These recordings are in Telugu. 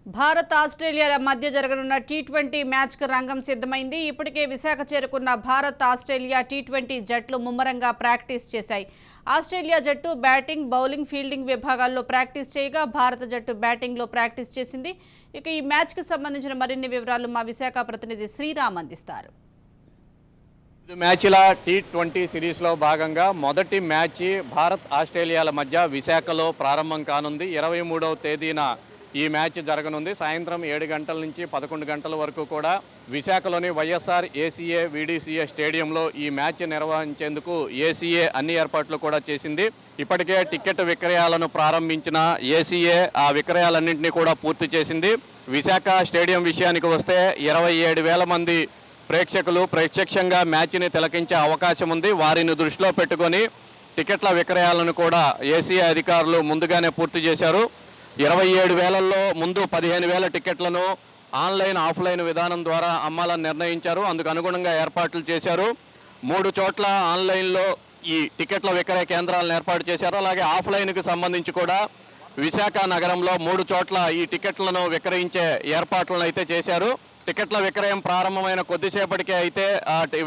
భారత్ ఆస్ట్రేలియాల మధ్య జరగనున్న టీ20 మ్యాచ్కు రంగం సిద్ధమైంది. ఇప్పటికే విశాఖ చేరుకున్న భారత్ ఆస్ట్రేలియా టీ20 జట్లు ముమ్మరంగా ప్రాక్టీస్ చేశాయి. ఆస్ట్రేలియా జట్టు బ్యాటింగ్, బౌలింగ్, ఫీల్డింగ్ విభాగాల్లో ప్రాక్టీస్ చేయగా భారత జట్టు బ్యాటింగ్లో ప్రాక్టీస్ చేసింది. ఇక ఈ మ్యాచ్కు సంబంధించిన మరిన్ని వివరాలు మా విశాఖ ప్రతినిధి శ్రీరామ్ అందిస్తారు. మ్యాచ్ల టీ20 సిరీస్లో భాగంగా మొదటి మ్యాచ్ భారత్ ఆస్ట్రేలియాల మధ్య విశాఖలో ప్రారంభం కానుంది. 23వ తేదీన ఈ మ్యాచ్ జరగనుంది. సాయంత్రం 7 గంటల నుంచి 11 గంటల వరకు కూడా విశాఖలోని వైఎస్ఆర్ ఏసీఏ వీడీసీఏ స్టేడియంలో ఈ మ్యాచ్ నిర్వహించేందుకు ఏసీఏ అన్ని ఏర్పాట్లు కూడా చేసింది. ఇప్పటికే టికెట్ విక్రయాలను ప్రారంభించిన ఏసీఏ ఆ విక్రయాలన్నింటినీ కూడా పూర్తి చేసింది. విశాఖ స్టేడియం విషయానికి వస్తే 27,000 మంది ప్రేక్షకులు ప్రత్యక్షంగా మ్యాచ్ని తిలకించే అవకాశం ఉంది. వారిని దృష్టిలో పెట్టుకొని టికెట్ల విక్రయాలను కూడా ఏసీఏ అధికారులు ముందుగానే పూర్తి చేశారు. 27,000లో ముందు 15,000 టికెట్లను ఆన్లైన్, ఆఫ్లైన్ విధానం ద్వారా అమ్మాలని నిర్ణయించారు. అందుకు అనుగుణంగా ఏర్పాట్లు చేశారు. 3 చోట్ల ఆన్లైన్లో ఈ టికెట్ల విక్రయ కేంద్రాలను ఏర్పాటు చేశారు. అలాగే ఆఫ్లైన్కి సంబంధించి కూడా విశాఖ నగరంలో 3 చోట్ల ఈ టికెట్లను విక్రయించే ఏర్పాట్లను అయితే చేశారు. టికెట్ల విక్రయం ప్రారంభమైన కొద్దిసేపటికే అయితే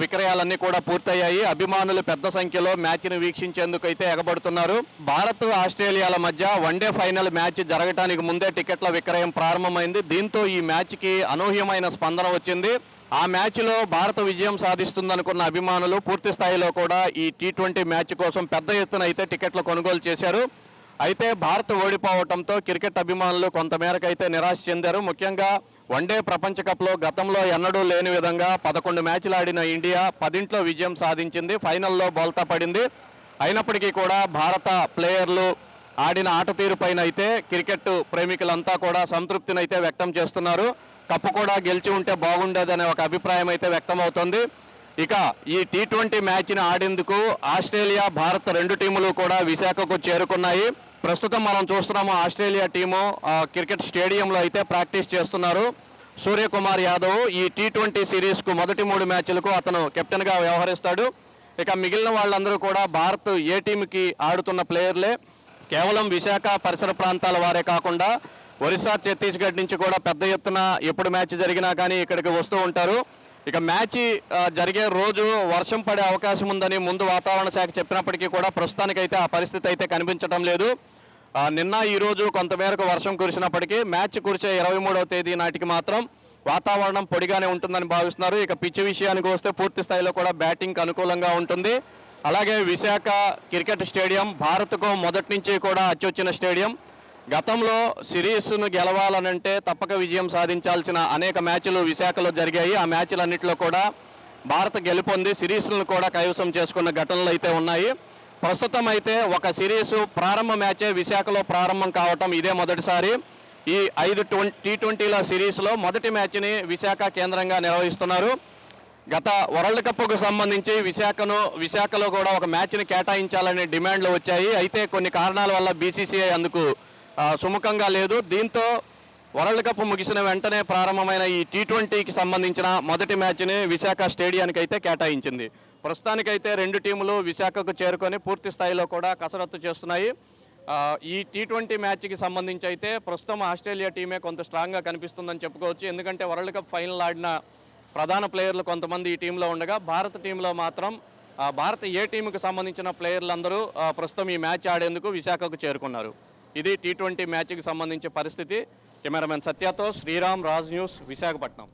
విక్రయాలన్నీ కూడా పూర్తయ్యాయి. అభిమానులు పెద్ద సంఖ్యలో మ్యాచ్ను వీక్షించేందుకు అయితే ఎగబడుతున్నారు. భారత్ ఆస్ట్రేలియాల మధ్య వన్డే ఫైనల్ మ్యాచ్ జరగడానికి ముందే టికెట్ల విక్రయం ప్రారంభమైంది. దీంతో ఈ మ్యాచ్కి అనూహ్యమైన స్పందన వచ్చింది. ఆ మ్యాచ్లో భారత విజయం సాధిస్తుందనుకున్న అభిమానులు పూర్తి స్థాయిలో కూడా ఈ టీ20 మ్యాచ్ కోసం పెద్ద ఎత్తున అయితే టికెట్లు కొనుగోలు చేశారు. అయితే భారత్ ఓడిపోవడంతో క్రికెట్ అభిమానులు కొంతమేరకు అయితే నిరాశ చెందారు. ముఖ్యంగా వన్డే ప్రపంచ కప్లో గతంలో ఎన్నడూ లేని విధంగా 11 మ్యాచ్లు ఆడిన ఇండియా 10ంట్లో విజయం సాధించింది. ఫైనల్లో బోల్తా పడింది. అయినప్పటికీ కూడా భారత ప్లేయర్లు ఆడిన ఆట తీరుపైన అయితే క్రికెట్ ప్రేమికులంతా కూడా సంతృప్తిని అయితే వ్యక్తం చేస్తున్నారు. కప్పు కూడా గెలిచి ఉంటే బాగుండేదనే ఒక అభిప్రాయం అయితే వ్యక్తం అవుతుంది. ఇక ఈ టీ20 మ్యాచ్ని ఆడేందుకు ఆస్ట్రేలియా, భారత్ 2 టీములు కూడా విశాఖకు చేరుకున్నాయి. ప్రస్తుతం మనం చూస్తున్నాము ఆస్ట్రేలియా టీము క్రికెట్ స్టేడియంలో అయితే ప్రాక్టీస్ చేస్తున్నారు. సూర్యకుమార్ యాదవ్ ఈ టీ20 సిరీస్కు మొదటి 3 మ్యాచ్లకు అతను కెప్టెన్గా వ్యవహరిస్తాడు. ఇక మిగిలిన వాళ్ళందరూ కూడా భారత్ ఏ టీంకి ఆడుతున్న ప్లేయర్లే. కేవలం విశాఖ పరిసర ప్రాంతాల వారే కాకుండా ఒరిస్సా, ఛత్తీస్గఢ్ నుంచి కూడా పెద్ద ఎత్తున ఎప్పుడు మ్యాచ్ జరిగినా కానీ ఇక్కడికి వస్తూ ఉంటారు. ఇక మ్యాచ్ జరిగే రోజు వర్షం పడే అవకాశం ఉందని ముందు వాతావరణ శాఖ చెప్పినప్పటికీ కూడా ప్రస్తుతానికైతే ఆ పరిస్థితి అయితే కనిపించడం లేదు. నిన్న ఈరోజు కొంతమేరకు వర్షం కురిసినప్పటికీ మ్యాచ్ కురిసే 23వ తేదీ నాటికి మాత్రం వాతావరణం పొడిగానే ఉంటుందని భావిస్తున్నారు. ఇక పిచ్ విషయానికి వస్తే పూర్తి స్థాయిలో కూడా బ్యాటింగ్కి అనుకూలంగా ఉంటుంది. అలాగే విశాఖ క్రికెట్ స్టేడియం భారత్కు మొదటి నుంచి కూడా అచ్చొచ్చిన స్టేడియం. గతంలో సిరీస్ను గెలవాలనంటే తప్పక విజయం సాధించాల్సిన అనేక మ్యాచ్లు విశాఖలో జరిగాయి. ఆ మ్యాచ్లన్నింటిలో కూడా భారత్ గెలుపొంది సిరీస్లను కూడా కైవసం చేసుకున్న ఘటనలు అయితే ఉన్నాయి. ప్రస్తుతం అయితే ఒక సిరీసు ప్రారంభ మ్యాచే విశాఖలో ప్రారంభం కావటం ఇదే మొదటిసారి. ఈ 5 టీ20ల సిరీస్లో మొదటి మ్యాచ్ని విశాఖ కేంద్రంగా నిర్వహిస్తున్నారు. గత వరల్డ్ కప్కు సంబంధించి విశాఖలో కూడా ఒక మ్యాచ్ని కేటాయించాలనే డిమాండ్లు వచ్చాయి. అయితే కొన్ని కారణాల వల్ల బీసీసీఐ అందుకు సుముఖంగా లేదు. దీంతో వరల్డ్ కప్ ముగిసిన వెంటనే ప్రారంభమైన ఈ టీ20కి సంబంధించిన మొదటి మ్యాచ్ని విశాఖ స్టేడియానికి అయితే కేటాయించింది. ప్రస్తుతానికైతే 2 టీములు విశాఖకు చేరుకొని పూర్తి స్థాయిలో కూడా కసరత్తు చేస్తున్నాయి. ఈ టీ20 మ్యాచ్కి సంబంధించి అయితే ప్రస్తుతం ఆస్ట్రేలియా టీమే కొంత స్ట్రాంగ్గా కనిపిస్తుందని చెప్పుకోవచ్చు. ఎందుకంటే వరల్డ్ కప్ ఫైనల్ ఆడిన ప్రధాన ప్లేయర్లు కొంతమంది ఈ టీంలో ఉండగా భారత టీంలో మాత్రం భారత ఏ టీంకి సంబంధించిన ప్లేయర్లందరూ ప్రస్తుతం ఈ మ్యాచ్ ఆడేందుకు విశాఖకు చేరుకున్నారు. ఇది టీ20 మ్యాచ్కి సంబంధించిన పరిస్థితి. కెమెరామెన్ సత్యతో శ్రీరామ్, రాజ్ న్యూస్, విశాఖపట్నం.